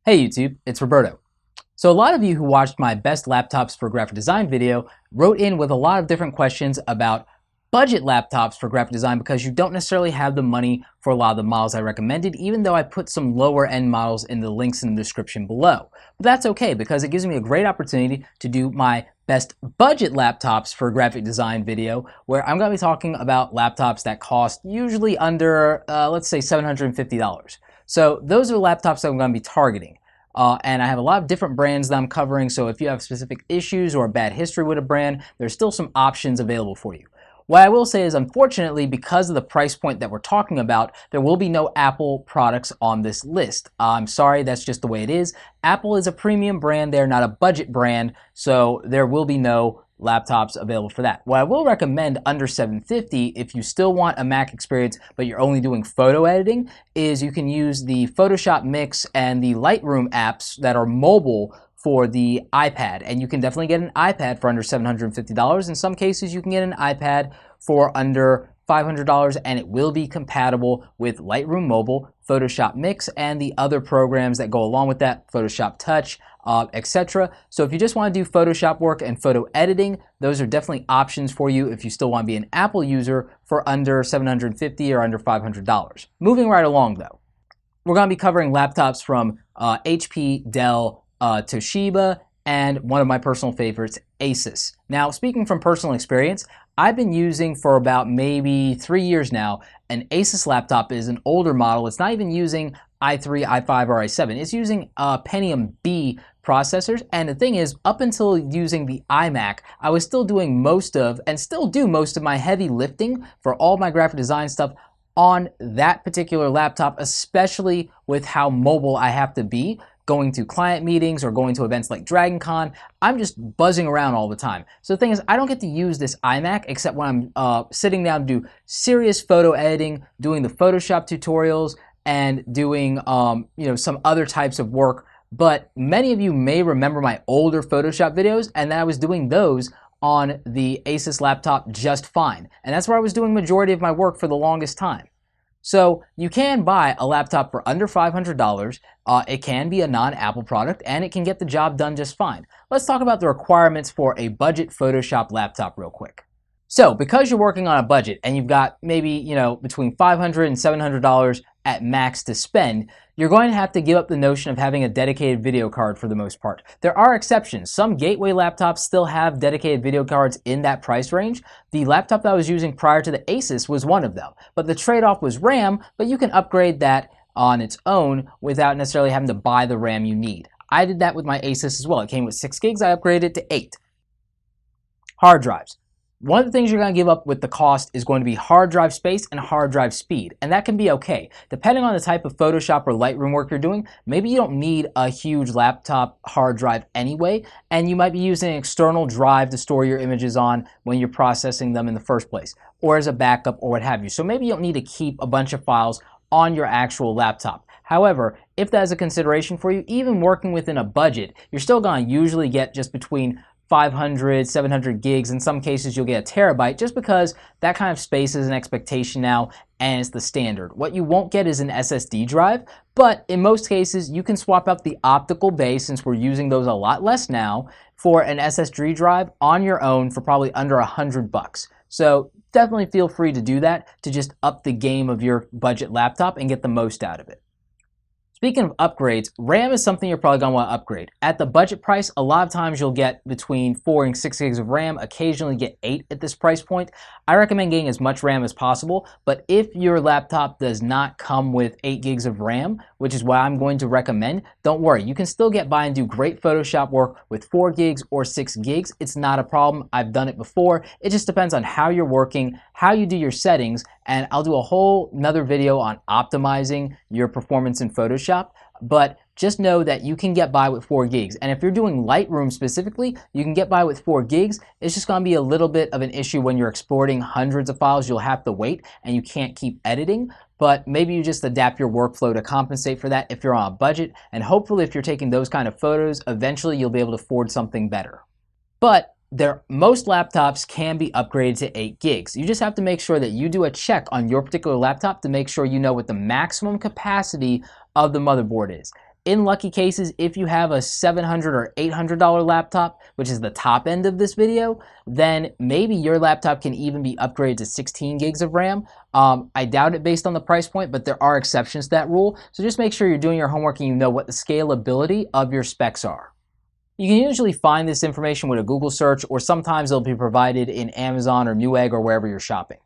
Hey YouTube, it's Roberto. So a lot of you who watched my best laptops for graphic design video wrote in with a lot of different questions about budget laptops for graphic design because you don't necessarily have the money for a lot of the models I recommended, even though I put some lower end models in the links in the description below. But that's okay because it gives me a great opportunity to do my best budget laptops for graphic design video, where I'm going to be talking about laptops that cost usually under, let's say $750. So those are the laptops that I'm going to be targeting. And I have a lot of different brands that I'm covering, so if you have specific issues or a bad history with a brand, there's still some options available for you. What I will say is, unfortunately, because of the price point that we're talking about, there will be no Apple products on this list. I'm sorry, that's just the way it is. Apple is a premium brand, they're not a budget brand, so there will be no laptops available for that. What I will recommend under $750, if you still want a Mac experience but you're only doing photo editing, is you can use the Photoshop Mix and the Lightroom apps that are mobile for the iPad, and you can definitely get an iPad for under $750. In some cases you can get an iPad for under $500, and it will be compatible with Lightroom Mobile, Photoshop Mix, and the other programs that go along with that, Photoshop Touch, etc. So if you just want to do Photoshop work and photo editing, those are definitely options for you if you still want to be an Apple user for under $750 or under $500. Moving right along though, we're going to be covering laptops from HP, Dell, Toshiba, and one of my personal favorites, Asus. Now, speaking from personal experience, I've been using for about maybe 3 years now an Asus laptop. Is an older model. It's not even using i3, i5, or i7. It's using Pentium B processors, and the thing is, up until using the iMac, I was still doing most of, and still do most of, my heavy lifting for all my graphic design stuff on that particular laptop, especially with how mobile I have to be. Going to client meetings or going to events like Dragon Con, I'm just buzzing around all the time. So the thing is, I don't get to use this iMac except when I'm sitting down to do serious photo editing, doing the Photoshop tutorials, and doing some other types of work. But many of you may remember my older Photoshop videos, and I was doing those on the Asus laptop just fine. And that's where I was doing majority of my work for the longest time. So you can buy a laptop for under $500. It can be a non-Apple product, and it can get the job done just fine. Let's talk about the requirements for a budget Photoshop laptop real quick. So because you're working on a budget and you've got maybe, between $500 and $700 at max to spend, you're going to have to give up the notion of having a dedicated video card for the most part. There are exceptions. Some gateway laptops still have dedicated video cards in that price range. The laptop that I was using prior to the Asus was one of them, but the trade-off was RAM, but you can upgrade that on its own without necessarily having to buy the RAM you need. I did that with my Asus as well. It came with 6 gigs, I upgraded it to 8. Hard drives. One of the things you're going to give up with the cost is going to be hard drive space and hard drive speed, and that can be okay. Depending on the type of Photoshop or Lightroom work you're doing, maybe you don't need a huge laptop hard drive anyway, and you might be using an external drive to store your images on when you're processing them in the first place, or as a backup or what have you. So maybe you don't need to keep a bunch of files on your actual laptop. However, if that is a consideration for you, even working within a budget, you're still going to usually get just between 500, 700 gigs. In some cases you'll get a terabyte, just because that kind of space is an expectation now and it's the standard. What you won't get is an SSD drive, but in most cases you can swap out the optical bay, since we're using those a lot less now, for an SSD drive on your own for probably under $100. So definitely feel free to do that to just up the game of your budget laptop and get the most out of it. Speaking of upgrades, RAM is something you're probably going to want to upgrade. At the budget price, a lot of times you'll get between 4 and 6 gigs of RAM, occasionally get 8 at this price point. I recommend getting as much RAM as possible, but if your laptop does not come with 8 gigs of RAM, which is what I'm going to recommend, don't worry. You can still get by and do great Photoshop work with 4 gigs or 6 gigs. It's not a problem. I've done it before. It just depends on how you're working, how you do your settings, and I'll do a whole another video on optimizing your performance in Photoshop, but just know that you can get by with 4 gigs. And if you're doing Lightroom specifically, you can get by with 4 gigs. It's just going to be a little bit of an issue when you're exporting hundreds of files. You'll have to wait and you can't keep editing, but maybe you just adapt your workflow to compensate for that if you're on a budget, and hopefully if you're taking those kind of photos, eventually you'll be able to afford something better. But most laptops can be upgraded to 8 gigs. You just have to make sure that you do a check on your particular laptop to make sure you know what the maximum capacity of the motherboard is. In lucky cases, if you have a $700 or $800 laptop, which is the top end of this video, then maybe your laptop can even be upgraded to 16 gigs of RAM. I doubt it based on the price point, but there are exceptions to that rule. So just make sure you're doing your homework and you know what the scalability of your specs are. You can usually find this information with a Google search, or sometimes it'll be provided in Amazon or Newegg or wherever you're shopping.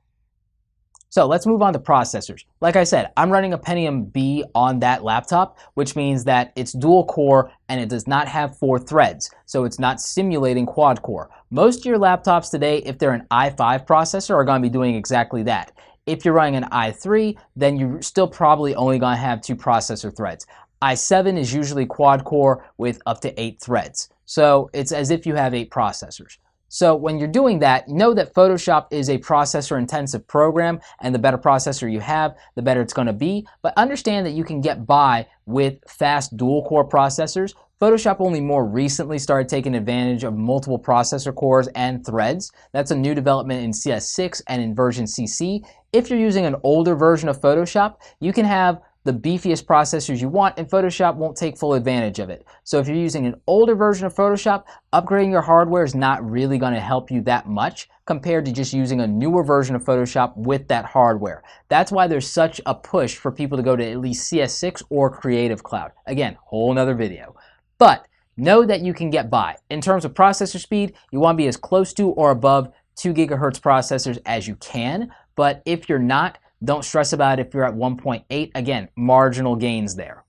So let's move on to processors. Like I said, I'm running a Pentium B on that laptop, which means that it's dual core and it does not have 4 threads. So it's not simulating quad core. Most of your laptops today, if they're an i5 processor, are going to be doing exactly that. If you're running an i3, then you're still probably only going to have 2 processor threads. i7 is usually quad core with up to 8 threads. So it's as if you have 8 processors. So when you're doing that, know that Photoshop is a processor intensive program, and the better processor you have, the better it's going to be. But understand that you can get by with fast dual core processors. Photoshop only more recently started taking advantage of multiple processor cores and threads. That's a new development in CS6 and in version CC. If you're using an older version of Photoshop, you can have the beefiest processors you want, and Photoshop won't take full advantage of it. So if you're using an older version of Photoshop, upgrading your hardware is not really going to help you that much compared to just using a newer version of Photoshop with that hardware. That's why there's such a push for people to go to at least CS6 or Creative Cloud. Again, whole nother video. But know that you can get by. In terms of processor speed, you want to be as close to or above 2 gigahertz processors as you can. But if you're not, don't stress about it if you're at 1.8. Again, marginal gains there.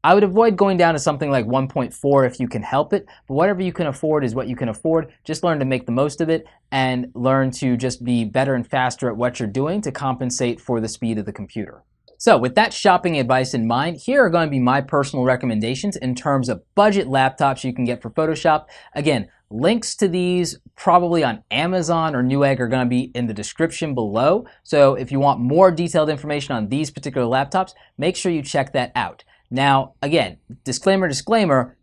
I would avoid going down to something like 1.4 if you can help it, but whatever you can afford is what you can afford. Just learn to make the most of it and learn to just be better and faster at what you're doing to compensate for the speed of the computer. So with that shopping advice in mind, here are going to be my personal recommendations in terms of budget laptops you can get for Photoshop. Again, links to these probably on Amazon or Newegg are going to be in the description below. So if you want more detailed information on these particular laptops, make sure you check that out. Now, again, disclaimer,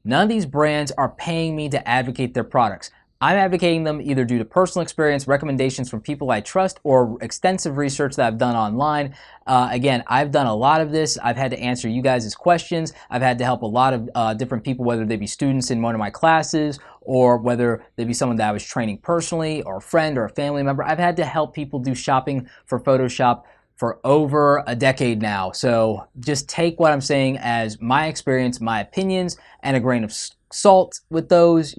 none of these brands are paying me to advocate their products. I'm advocating them either due to personal experience, recommendations from people I trust, or extensive research that I've done online. Again, I've done a lot of this. I've had to answer you guys' questions. I've had to help a lot of different people, whether they be students in one of my classes or whether they be someone that I was training personally or a friend or a family member. I've had to help people do shopping for Photoshop for over a decade now. So just take what I'm saying as my experience, my opinions, and a grain of salt with those.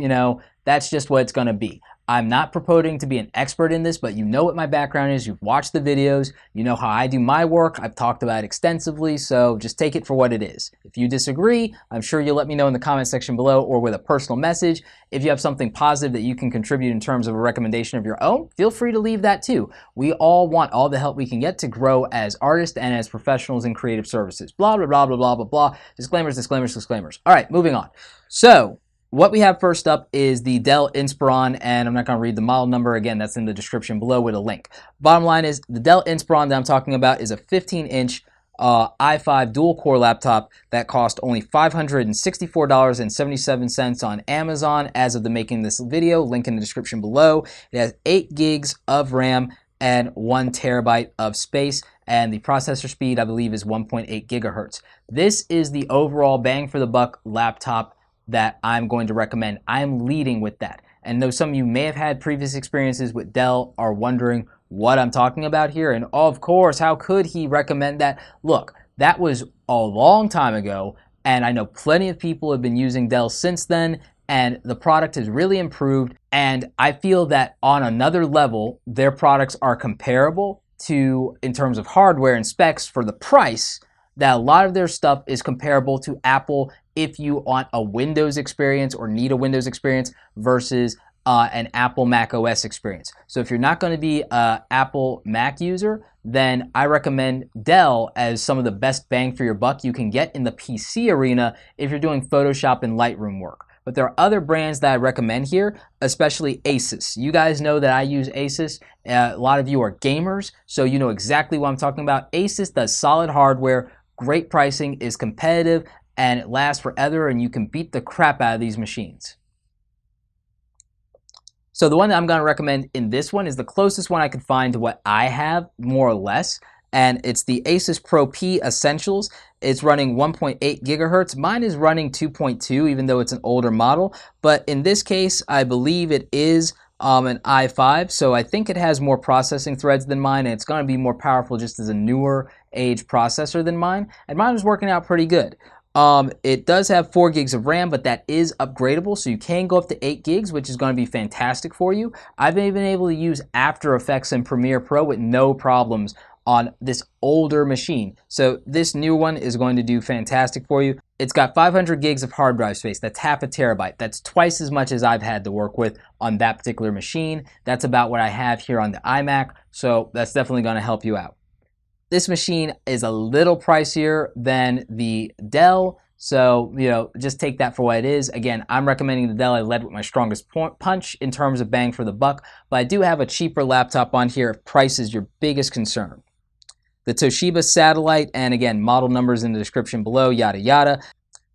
That's just what it's going to be. I'm not purporting to be an expert in this, but you know what my background is. You've watched the videos. You know how I do my work. I've talked about it extensively, so just take it for what it is. If you disagree, I'm sure you'll let me know in the comment section below or with a personal message. If you have something positive that you can contribute in terms of a recommendation of your own, feel free to leave that too. We all want all the help we can get to grow as artists and as professionals in creative services. Blah, blah, blah, blah, blah, blah, blah. Disclaimers, disclaimers, disclaimers. All right, moving on. So, what we have first up is the Dell Inspiron, and I'm not going to read the model number. Again, that's in the description below with a link. Bottom line is, the Dell Inspiron that I'm talking about is a 15-inch i5 dual-core laptop that cost only $564.77 on Amazon as of the making this video. Link in the description below. It has 8 gigs of RAM and 1 terabyte of space, and the processor speed, I believe, is 1.8 gigahertz. This is the overall bang for the buck laptop that I'm going to recommend. I'm leading with that. And though some of you may have had previous experiences with Dell, are wondering what I'm talking about here, and of course, how could he recommend that? Look, that was a long time ago, and I know plenty of people have been using Dell since then, and the product has really improved, and I feel that on another level, their products are comparable to, in terms of hardware and specs for the price, that a lot of their stuff is comparable to Apple if you want a Windows experience or need a Windows experience versus an Apple Mac OS experience. So if you're not going to be an Apple Mac user, then I recommend Dell as some of the best bang for your buck you can get in the PC arena if you're doing Photoshop and Lightroom work. But there are other brands that I recommend here, especially Asus. You guys know that I use Asus. A lot of you are gamers, so you know exactly what I'm talking about. Asus does solid hardware, great pricing, is competitive, and it lasts forever, and you can beat the crap out of these machines. So the one that I'm going to recommend in this one is the closest one I could find to what I have, more or less. and it's the Asus Pro P Essentials. It's running 1.8 gigahertz. Mine is running 2.2, even though it's an older model. But in this case, I believe it is an i5, so I think it has more processing threads than mine, and it's going to be more powerful just as a newer age processor than mine. And mine was working out pretty good. It does have 4 gigs of RAM, but that is upgradable, so you can go up to 8 gigs, which is going to be fantastic for you. I've been able to use After Effects and Premiere Pro with no problems on this older machine. So this new one is going to do fantastic for you. It's got 500 gigs of hard drive space. That's half a terabyte. That's twice as much as I've had to work with on that particular machine. That's about what I have here on the iMac, so that's definitely going to help you out. This machine is a little pricier than the Dell, so just take that for what it is. Again, I'm recommending the Dell. I led with my strongest punch in terms of bang for the buck, but I do have a cheaper laptop on here if price is your biggest concern. The Toshiba Satellite, and again, model numbers in the description below, yada yada.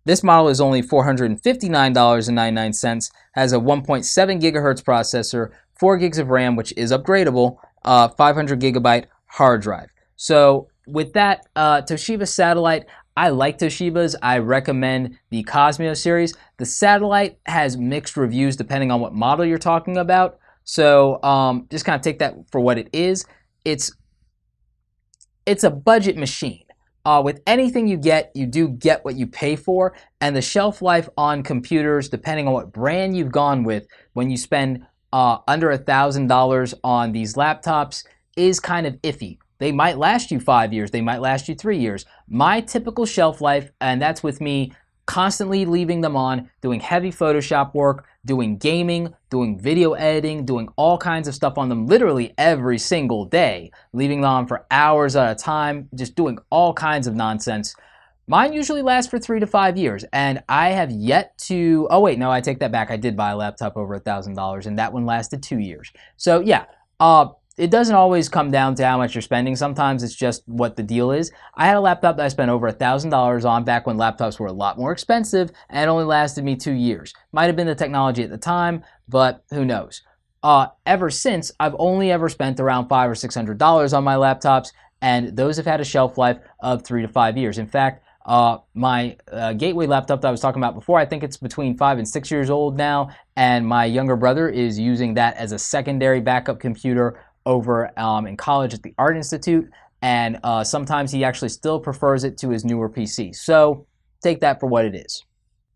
This model is only $459.99, has a 1.7 gigahertz processor, 4 gigs of RAM, which is upgradable, 500 gigabyte hard drive. So with that, Toshiba Satellite, I like Toshibas. I recommend the Cosmeo series. The Satellite has mixed reviews depending on what model you're talking about. So just kind of take that for what it is. It's a budget machine. With anything you do get what you pay for, and the shelf life on computers, depending on what brand you've gone with, when you spend under $1,000 on these laptops, is kind of iffy. They might last you 5 years, they might last you 3 years. My typical shelf life, and that's with me constantly leaving them on, doing heavy Photoshop work, doing gaming, doing video editing, doing all kinds of stuff on them literally every single day, leaving them on for hours at a time, just doing all kinds of nonsense. Mine usually lasts for 3 to 5 years, and I have yet to, oh wait, no, I take that back. I did buy a laptop over $1,000, and that one lasted 2 years. So yeah, it doesn't always come down to how much you're spending. Sometimes it's just what the deal is. I had a laptop that I spent over $1,000 on back when laptops were a lot more expensive, and it only lasted me 2 years. Might have been the technology at the time, but who knows. Ever since, I've only ever spent around $500 or $600 on my laptops, and those have had a shelf life of 3 to 5 years. In fact, my Gateway laptop that I was talking about before, I think it's between 5 and 6 years old now, and my younger brother is using that as a secondary backup computer over in college at the Art Institute, and sometimes he actually still prefers it to his newer PC. So take that for what it is.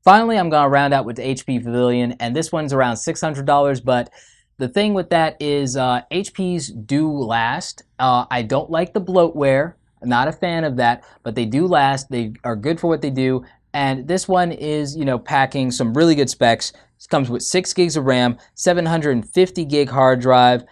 Finally, I'm going to round out with the HP Pavilion, and this one's around $600, but the thing with that is HPs do last. I don't like the bloatware. I'm not a fan of that, but they do last. They are good for what they do, and this one is, packing some really good specs. It comes with 6 gigs of RAM, 750 gig hard drive,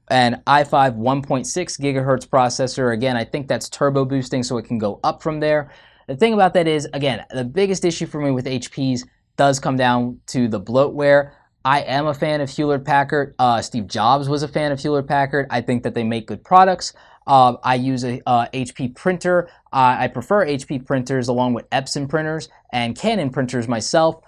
an i5 1.6 gigahertz processor. Again, I think that's turbo boosting, so it can go up from there. The thing about that is, again, the biggest issue for me with HPs does come down to the bloatware. I am a fan of Hewlett-Packard. Steve Jobs was a fan of Hewlett-Packard. I think that they make good products. I use a HP printer. I prefer HP printers along with Epson printers and Canon printers myself.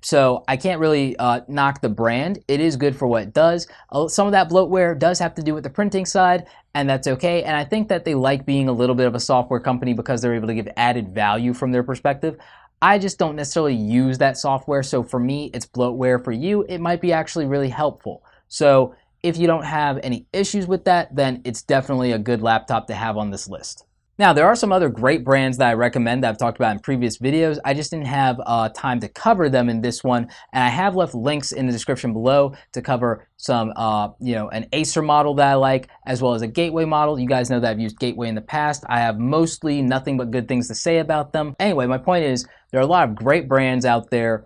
So I can't really knock the brand. It is good for what it does. Some of that bloatware does have to do with the printing side, and that's okay. And I think that they like being a little bit of a software company because they're able to give added value from their perspective. I just don't necessarily use that software, so for me, it's bloatware. For you, it might be actually really helpful. So if you don't have any issues with that, then it's definitely a good laptop to have on this list. Now, there are some other great brands that I recommend that I've talked about in previous videos. I just didn't have time to cover them in this one, and I have left links in the description below to cover some, an Acer model that I like, as well as a Gateway model. You guys know that I've used Gateway in the past. I have mostly nothing but good things to say about them. Anyway, my point is, there are a lot of great brands out there.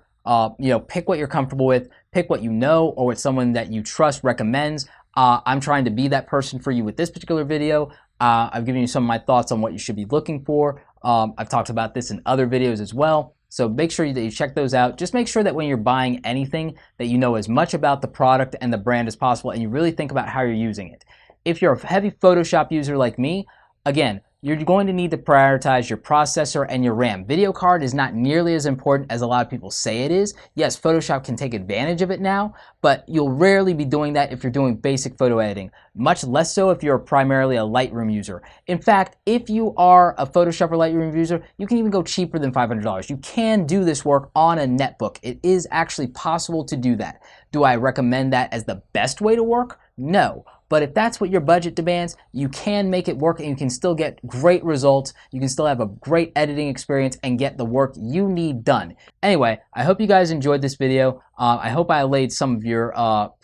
Pick what you're comfortable with, pick what you know or what someone that you trust recommends. I'm trying to be that person for you with this particular video. I've given you some of my thoughts on what you should be looking for. I've talked about this in other videos as well. So make sure that you check those out. Just make sure that when you're buying anything that you know as much about the product and the brand as possible, and you really think about how you're using it. If you're a heavy Photoshop user like me, again, you're going to need to prioritize your processor and your RAM. Video card is not nearly as important as a lot of people say it is. Yes, Photoshop can take advantage of it now, but you'll rarely be doing that if you're doing basic photo editing. Much less so if you're primarily a Lightroom user. In fact, if you are a Photoshop or Lightroom user, you can even go cheaper than $500. You can do this work on a netbook. It is actually possible to do that. Do I recommend that as the best way to work? No. But if that's what your budget demands, you can make it work and you can still get great results. You can still have a great editing experience and get the work you need done. Anyway, I hope you guys enjoyed this video. I hope I allayed some of your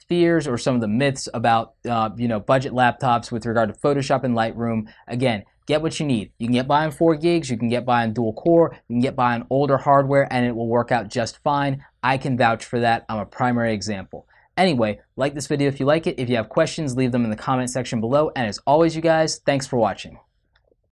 fears or some of the myths about budget laptops with regard to Photoshop and Lightroom. Again, get what you need. You can get by on 4 gigs, you can get by on dual core, you can get by on older hardware, and it will work out just fine. I can vouch for that. I'm a primary example. Anyway, like this video if you like it. If you have questions, leave them in the comment section below. And as always, you guys, thanks for watching.